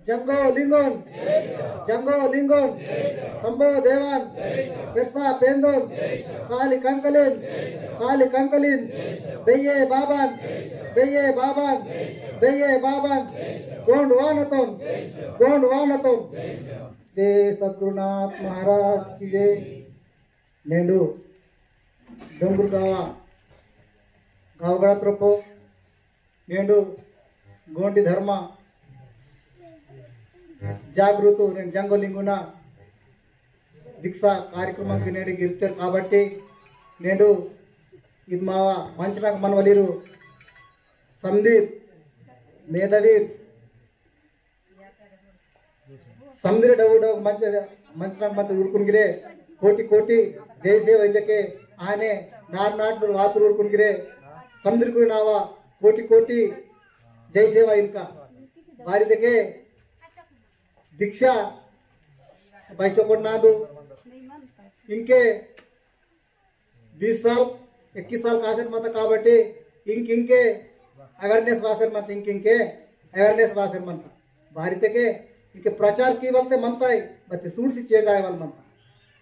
जंगो लिंगोन संभो देवान पेसा पेंदोन काली कंकलिन बेये बाबान गोंड वानतोन दे सद्गुरुनाथ महाराज की जय। नेंडू डोंगुर गावगड़ा त्रोपो नेंडू गोंडी धर्म जागृत నేను జంగోలింగున దీక్ష కార్యక్రమానికి నేను గిరిచారు కాబట్టి నేను ఇది మా మంచినాక మనవలీరు సందీప్ మేధవీర్ సందీర్ డౌడ్ మంచినాక మంచి ఊరుకునిగిరే కోటి దేశే వైద్యకే ఆనే నాటు వాతురు ఊరుకునిగిరే సందీర్ కూడా నావా కోటి జై సేవ ఇంకా వారి దగ్గర दीक्षा बैचोपड़नादु इंके 20 साल 21 साल कासर मत काबट्टी इंके अवेयरनेस वासर मत इंके अवेयरनेस वासर मत भारतके इंके प्रचार की वलते मनताई मते सूड्सी चेंज आयवल मत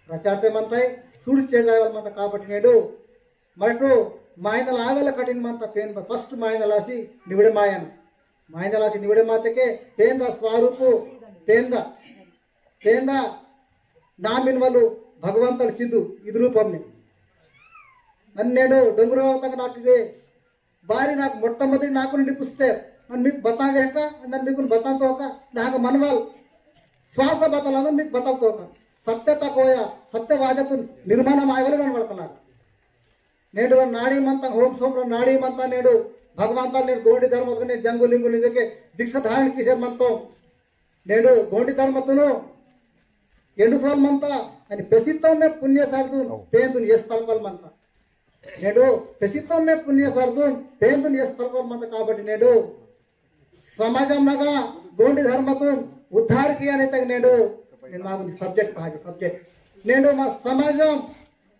प्रचार ते मनताई सूड्सी चेंज आयवल मत काबट्टी नेडु मरटू मायनल आवेला कठिन मत पेन फस्ट मायनलासी निवडे मायनलासी निवडे मातके पेन स्वरूपु पेंदा नामिन वालू भगवंत चिद्दु इद रूपम्ने नन्नेडु डोंगुरवतक नाके बारी नाक मोट्टमोदटि नाकु निपुस्ते नन मीकु बतावेका नन मीकु बतातोका नाक मनवाल श्वास बतलान मीकु बतातोका सत्यता कोया सत्यवादकु निर्माणम आयवले कनबडतनार नेडु नाडी मंत होम सोम नाडी मंत नेडु भगवंत ने गोंडी धर्मक ने जंगुलिंगु निदके दीक्षा धारण किसे मंतो नेडु गोंडी धर्मतुनु 2 साल मंता अनि पेसित्तम में पुण्य सार्दुन पेंदुन यस तलपल मंता नेडु पेसित्तम में पुण्य सार्दुन पेंदुन यस तलपल मंता काबट्टी नेडु समाजमनगा गोंडी धर्मतुन उद्धार किया ने तक नेडु मागु सब्जेक्ट भागे सब्जेक्ट नेडु मा समाजम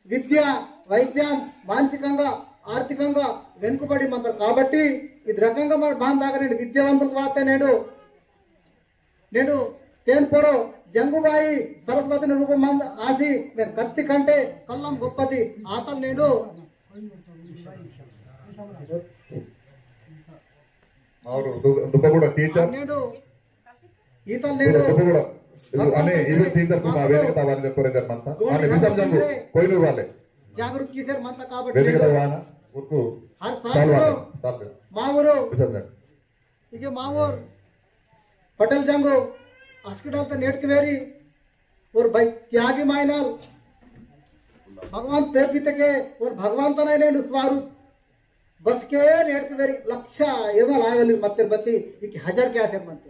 विद्या వైద్యం మానసికంగా ఆర్థికంగా వెనుకబడి మంత కాబట్టి ఇది రకంగా మన బాందాగా నేను విద్యావంతులకు వాతే నేడు తేన్పోరో జంగుబాయి సరస్వతిని రూపం మంద ఆసి నేను కత్తి కంటే కల్లం గొప్పది ఆతన్ నేడు ಅವರು ದುಬ್ಬಗುಡ ಟೀಚರ್ నేడు ఈతన్ నేడు దుబ్బగుడ అనే ఇవి టీచర్ కు మా వేదిక తావాలని కోరేదారు మంత అనే విషయం జంగు కోయినూరు వాళ్ళే जागरूक किसर मंता కాబట్టి వేదిక తావానా ఉర్కు हर साल मावूर इके मावूर पटेल जंगो हॉस्पिटल तो नेट के वेरी और भाई त्यागी मायनाल भगवान पेपित के और भगवान तो नहीं ने स्वरूप बस के नेट के वेरी लक्ष एवं लागली मत्ते बत्ती इके 1000 के आसे मनते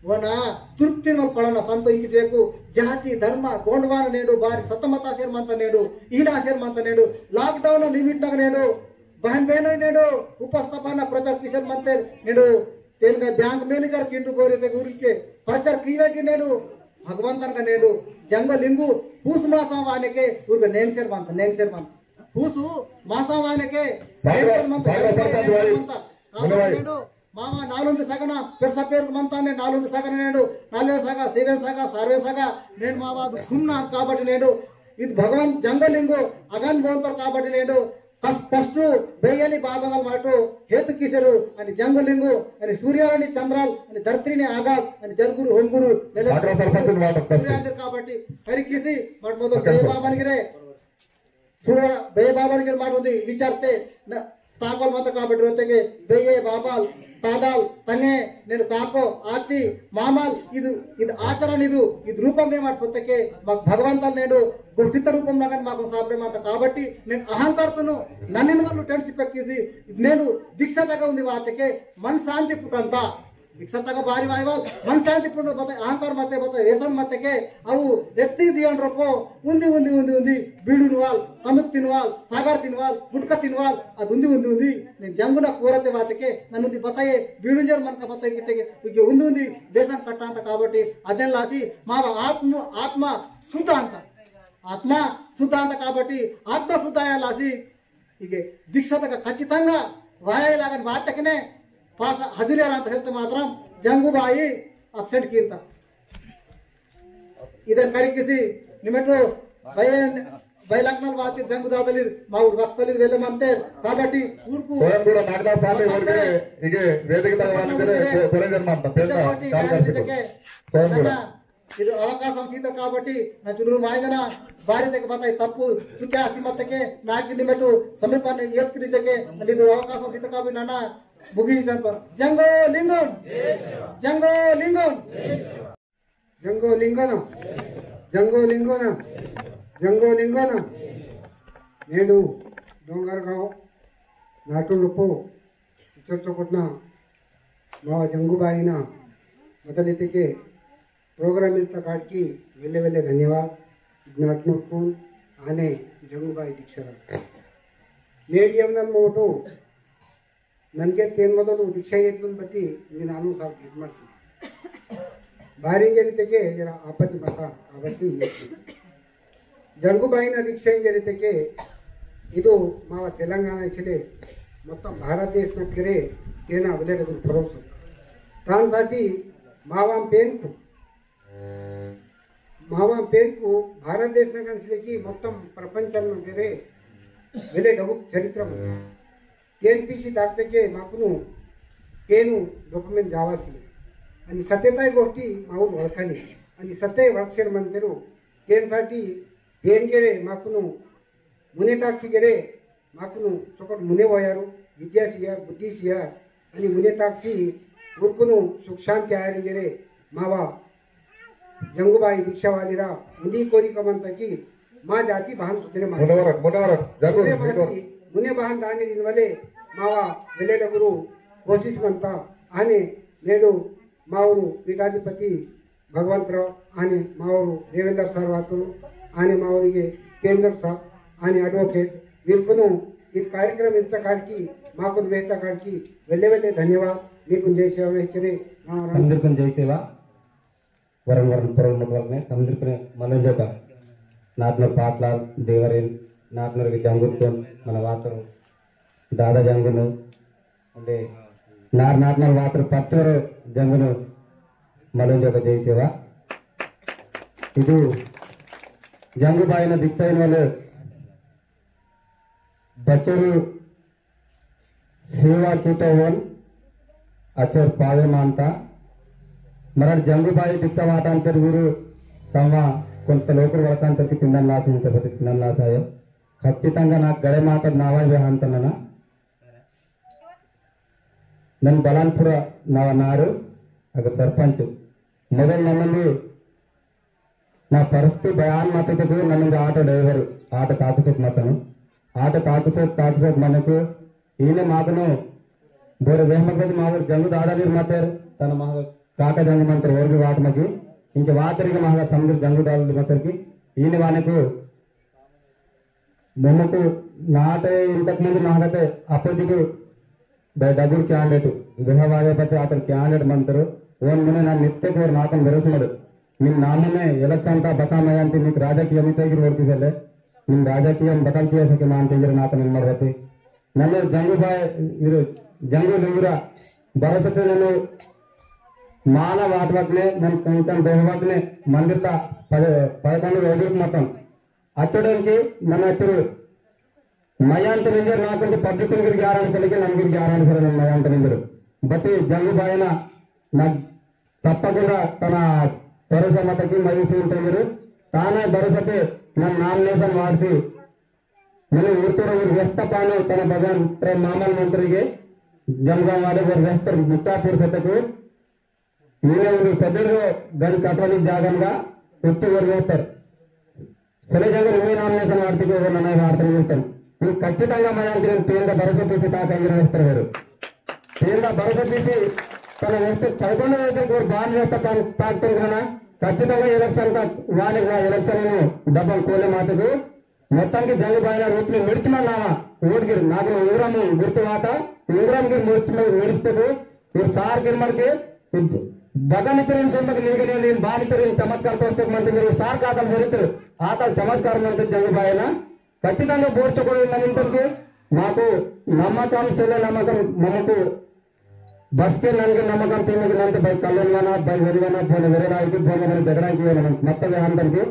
वना तृप्ति न पड़ना संतो इके देखो जाति धर्म गोंडवान नेडु बारी सतमत आशेर मंत नेडु ईन आशेर मंत नेडु लॉकडाउन लिमिट नग नेडु बहन बहन नेडु उपस्थापना प्रचार किशन मंते नेडु तेलगा बैंक मैनेजर किंटू गोरे गुरिके प्रचार कीवे की नेडु भगवंतन का नेडु जंगलिंगु पूस मासा वाने के उर्ग नेंगसेर मंत पूसु मासा वाने के नेंगसेर मंत नेडु मामा नालुंदी सगना पेरसा पेरुकु मंताने नालुंदी सगना नेडु नालवे सग सीरे सग सारवे सग नेडु मामा खुन्ना काबट्टी नेडु इद भगवान जंगलिंगु अगन बोंतर काबट्टी नेडु फस्ट बेयनी बाबंगल माटु हेतु किसेरु अनि जंगलिंगु अनि सूर्यानि चंद्राल अनि धरत्रीनि आगाल अनि जलगुरु होमगुरु सूर्यांदर काबट्टी हरि किसी मट मोदो बे बाबनगिरे सूर्य बे बाबनगिरे माटुंदी विचारते ताकल मत काबट्टी रोतेगे बेये बाबाल तादाल तने नेनु ताको आती मामाल इदु आचरण इदु रूपम ने माटुतके माक भगवंत नेडु गोष्ठित रूपम नगन माको साबरे मात काबट्टी नेनु अहंकारतुनु नन्निन वल्लु टेंसी पेक्किसि नेनु दीक्षा तक उंदी वातके मन शांति पुटंत दीक्षा तक बारी वायवल मन शांति पुट बता अहंकार मते बता व्यसन मतके अವು व्यक्ति दियन रोपो उंदी बीडुनवाल तमुक तिनवाल सागर तिनवाल गुटका तिनवाल अदुंदी उंदी ने जंगुना कोरते वातके नन्नुंदी बताये बीडुंजर मनका बताये कितेगे उगे उंदी व्यसन कट्टांत काबट्टी अदेन लासी माव आत्म शुद्ध ಅಂತ కాబట్టి ఆత్మ శుద్ధయ లాసి ಈಗ దీక్షతక ఖచ్చితంగా వాయలాగని వాతకనే పాస హదిరేర ಅಂತ ಹೇಳ್ತ ಮಾತ್ರ జంగుబాయి ಅಬ್ಸೆಂಟ್ ಕೀರ್ತ ಇದನ್ನ ಕರಿಕಿಸಿ ನಿಮ್ಮಟ್ಟು బయలగ్నాలు వాసి జంగు దాదలి మా ఊరు భక్తులు వెళ్ళమంతే కాబట్టి ఊరుకు కూడా నాగదా స్వామి ఊరికి ಈಗ ವೇದಿಕೆ ತಗೊಂಡಿದ್ರೆ ಕೊರೆಜರ್ಮಂತ ಪೇಂದ ಇದು ಅವಕಾಶం ಸೀತ కాబట్టి నా చురు మాయన ಬಾರಿ ತೆಗೆ ಬತಾಯಿ ತಪ್ಪು ಚುಕ್ಕೆ ಅಸಿಮತ್ತಕ್ಕೆ ನಾಗಿ ನಿಮ್ಮಟ್ಟು ಸಮೀಪನೆ ಏರ್ಕಿರಿಜಕ್ಕೆ ಇದು ಅವಕಾಶ ಸೀತ కాబట్టి ನನ್ನ ಮುಗಿಸಂತ ಜಂಗೋ ಲಿಂಗಂ ಜಂಗೋ ಲಿಂಗಂ జంగో లింగన జంగో లింగన జంగో లింగన నేడు డోంగర్గావ్ ನಾಟುಲುಪ್ಪು ಚೊಚ್ಚೊಕೊಟ್ನ ಮಾವ ಜಂಗುಬಾಯಿನ ಮೊದಲಿತಿಗೆ प्रोग्राम इतना काट की वेले वेले धन्यवाद ज्ञातनून आने जंगुबाई दीक्षरा नेड जीवनात मोठो ನನಗೆ ಏನು ಮೊದಲು ದೀಕ್ಷೆ ಇತ್ತು ಬತ್ತಿ ನಾನು ಸಾಕು ಇದು ಮಾಡಿಸಿ ಭಾರಿ ಜನಿತೆಗೆ ಜರ ಆಪತ್ತಿ ಮತ కాబట్టి జంగుబాయిన దీక్ష జరిగితే ಇದು ಮಾವ ತೆಲಂಗಾಣ ಇಸಲೆ మొత్తం భారతదేశం కిరే తేనా అవలేడు భరోసా దానిसाठी మావాం పేరుకు భారతదేశం కనిసలేకి మొత్తం ప్రపంచంలో కిరే వెలేడు చరిత్ర एनपीसी दाखते माकुनु पेनु डॉक्युमेंट जावासी आणि सत्यताय गोष्टी माऊर ओळखाली आणि सत्य वक्षर म्हणतेरू तेनसाठी पेन गेरे माकुनु मुने टाक्सी गेरे माकुनु चोकट मुने वयारू विद्यासिया बुद्धिसिया आणि मुने टाक्सी उर्कुनु सुख शांती आयरी गेरे मावा जंगुबाई दीक्षावालीरा मुनी कोरी कमंतकी मा जाती बहान सुधरे मुने बहान दाने दिनवले मावा वेलेडगुरु कोशिश म्हणता आणि नेडू मावरू पीठाधिपती भगवंतराव आणि मावरू देवेंद्र सर वातुरू आणि मावರಿಗೆ केंद्र सर आणि अडवोकेट వీర్కును ఈ కార్యక్రమం ఇంత కాడికి మాకు వేత కాడికి వెళ్ళే వెళ్ళే ధన్యవాद మీకు జై సేవ వేచరే అందరికీ జై సేవ వరం వరం పురములనే అందరికీ మనోజక నాట్న పాట్ల దేవరేన్ నాట్న జంగుతో మన వాతరు दादा जंगुनु అంటే నాట్న వాతరు పత్తరు జంగును మనోజక జై సేవ ಇದು ಜಂಗುಬಾಯಿನ ದೀಕ್ಷೆಯ ಮೇಲೆ बच्चों सेवा कीटवन अचर पावे मानता मराठ जंगुबाई दीक्षा वाटांतर गुरु तवा కొంత లోకరు వరకంతకి తిన్నన్నాసింత ప్రతి తిన్నన్నాసాయ ఖచ్చితంగా నాకు గడే మాట నావై అంతనన నన్ను బలాన్పుర నారు ఒక సర్పంచ్ మొదలు నన్ను నా పరిస్థితి బయాన్ మతకు నన్ను ఆటో డ్రైవర్ ఆటో కాకుసేపు మతను ఆట కాకుసేపు మనకు ఈయన మాకును బోర వేహమగది మా జంగు దాదాగిరి మాతారు తన మా కాక జంగు మంత్రి ఓర్గి వాటమకి ఇంక వాతరికి మా సముద్ర జంగు దాదాగిరి మాతరికి ఈయన వానకు బొమ్మకు నాట ఇంతకు ముందు మాకైతే అప్పటికి డబ్బులు క్యాండిడేట్ గృహవాదేపతి అతను క్యాండిడేట్ మంత్రు ఓన్ మునే నా నిత్యకు నాకం ಬೆರೆಸಿದರು ನಿಮ್ಮ ನಾಮನೆ ಎಲೆಕ್ಷನ್ ಅಂತ ಬತಾಮಯ ಅಂತ ನಿಮಗೆ ರಾಜಕೀಯ ಮಿತ್ರಗಿರಿ ಓಡ್ತಿಸಲ್ಲ ನಿಮ್ಮ ರಾಜಕೀಯ ಬದಲ್ತಿಯ ಸಕೆ ಮಾಂತಿದ್ರೆ ನಾಕ ನಿನ್ ಮಾಡ್ಬತ್ತಿ ನನ್ನ ಜಂಗುಬಾಯಿ ಇರು ಜಂಗು ಲಿಂಗುರ ಭರಸತೆ ನಾನು ಮಾನವ ಆಟವಾಗ್ನೆ ನನ್ನ ಕಂಕನ್ ದೇಹವಾಗ್ನೆ ಮಂದಿರ 11 రోజులకు మొత్తం అచ్చడానికి ನನ್ನ ಹತ್ತಿರ మయాంత నింజర్ నాకంటే పబ్లిక్ గిరికి ఆరాన్సలకి నన్గిరికి ఆరాన్సల మయాంత నింజరు బట్టి జంగుబాయిన నాకు తప్పకుండా తన భరోసా మతకి మరిసి ఉంటారు తానే భరోసాకి ನನ್ನ ನಾಮಿನೇಷನ್ ಮಾಡಿಸಿ મને ಊರ್ತೂರ ವ್ಯಕ್ತ ಪಾನು ತನ್ನ ಭಗವಾನ್ ಮಾಮಲ್ ಮಂತ್ರಿಗೆ ಜಂಗಮ್ ವಾಡೆ ವ್ಯಕ್ತ ಮುಕ್ತಾಪುರ ಸತಕು ఈయన సభ్యులు గన్ కట్టని జాగంగా ఉత్తు వర్గేస్తారు సరే జగన్ ఇవే నామినేషన్ వార్తకి నన్ను వార్తలు చెప్తాను మీరు ఖచ్చితంగా మయానికి పేరుగా భరోసా తీసి తాకంగా వేస్తారు వారు పేరుగా భరోసా తీసి తన వ్యక్తి 11 రోజులకు బాగా వ్యక్త తాకుతారు కదా ఖచ్చితంగా ఎలక్షన్ వాళ్ళకి నా ఎలక్షన్ డబ్బలు కోలే మాటకు మొత్తానికి జంగుబాయిన రూపుని మెడుతున్నావా ఊరికి నాకు ఉంగరము గుర్తు మాట ఉంగరంకి మెరుస్తుంది మీరు సార్ గిర్మర్కి బగనితరం సొంతకు నీకు నేను బాధితులు చమత్కార తోచకమంటే మీరు సార్ ఖాతాలు మెరుతారు ఆత చమత్కారం అంటే జంగుబాయిన ఖచ్చితంగా బోర్చుకోవడం ఇంతకు మాకు నమ్మకం సెల నమ్మకం మనకు बस के ननके नमकम तीन नंत भाई कल्याणगाना भाई वेरिगाना फोन वेरे राइट फोन में जगడానికి మొత్తం అందరికి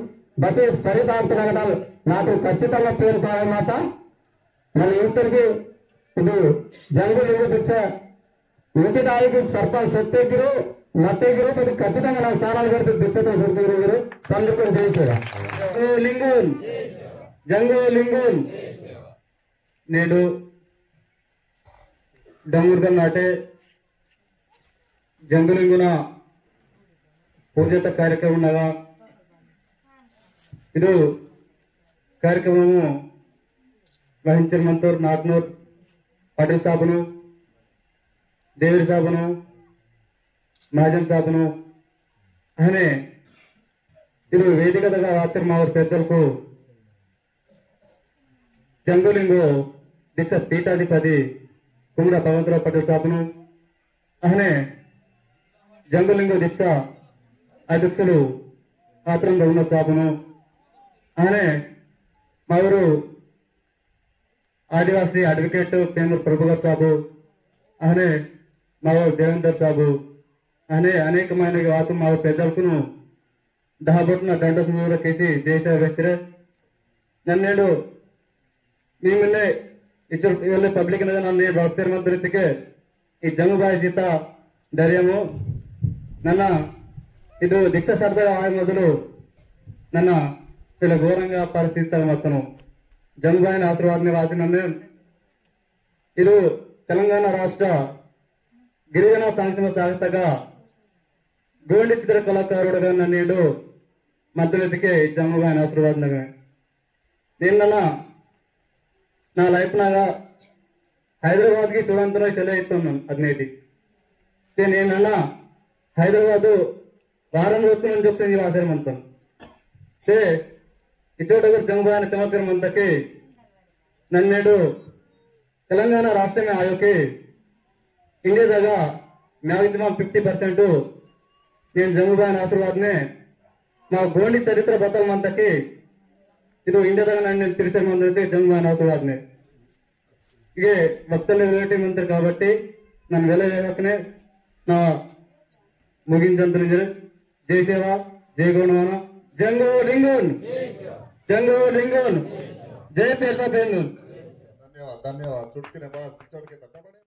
బట్ ఫలితాంతరంగా నాకు ఖచ్చితంగా పేరు కావాలన్నమాట మన ఇంతరికి ఇది జంగులు దిశ ఇంటి దానికి సర్పంచ్ సత్యగిరు మత్తగిరు ఇది ఖచ్చితంగా నా స్థానాలు పెడితే దిశతో సత్యగిరు సందర్భం చేశారు లింగన్ జంగు లింగన్ నేడు डंगूरगढ़ नाटे जंगलिंगुन पूजत कार्यक्रम इदु कार्यक्रम वहिंचर मंतूर नागनूर पाटिल साहबनु देवरी साहबनु महाजन साहबनु अने इदु वेदिकदगा रात्रि मावूर पेद्दलकु जंगलिंगु दीक्षा पीठाधिपति कुमरा भगवंतराव पटेल साहबनु अहने जंगलिंगो दीक्षा अध्यक्षुलु आत्रम रघुनाथ साहबनु अहने मावूरु आदिवासी अड्वकेट पेंदूर प्रभुगार साहबु अहने मावूरु देवेंद्र साहबु अहने अनेकమైన वातु मावूरु पेद्दलकुनु दहाबोट्न ದಂಡಸಮೂರ ಕೇಸಿ ದೇಶ ವ್ಯಕ್ತಿರೆ ನನ್ನೇಡು మీ ముందే इवेले पब्लिक नन्नु भक्तर मंत्री ई जंगुबाई सीता धैर्यमु नन्न इदु दीक्षा सर्दर आय मोदलु नन्न इला घोरंगा परिस्थिति मत्तनु जंगुबाई आशीर्वाद वासी नन्नु इदु तेलंगाण राष्ट्र गिरिजन संक्षेम साहित्यगा गोंडी चित्र कलाकारुडुगा नन्नु मध्यवर्तिके जंगुबाई आशीर्वाद नेनु ना लाइफ नागा हैदराबाद की सुड़ंतर चले अग्नि नेना हैदराबाद वारं रोज आशय मंत्र इचोट जंगबाई चमत्कार मंत्र की नन्नेडु तेलंगाण राष्ट्र में आयोके इंडिया दागा मैक्सिमम 50% నేను జంగుబాయి ఆశీర్వాద్ ने మా గోండి చరిత్ర బతల్ మంతకి ಇದು ಇಂಡಿಯಾದಾಗ ನಾನು ತಿರುಚೆ ಮಂದಿರತೆ ಜಂಗಮಾನ ಆಶೀರ್ವಾದನೆ ಹೀಗೆ ಭಕ್ತಲ್ಲಿ ರಿಲೇಟಿವ್ ಮಂತ್ರ కాబట్టి ನಾನು వెల ಹೇಳಕನೆ ನಾ ಮುಗಿಂಚಂತ ಜೈ ಸೇವಾ ಜೈ ಗೌಣವನ ಜಂಗೋ ಲಿಂಗನ್ ಜೈ ಪೇಸಾ ಬೆಂಗನ್ धन्यवाद धन्यवाद चुटकी ने बस चढ़ के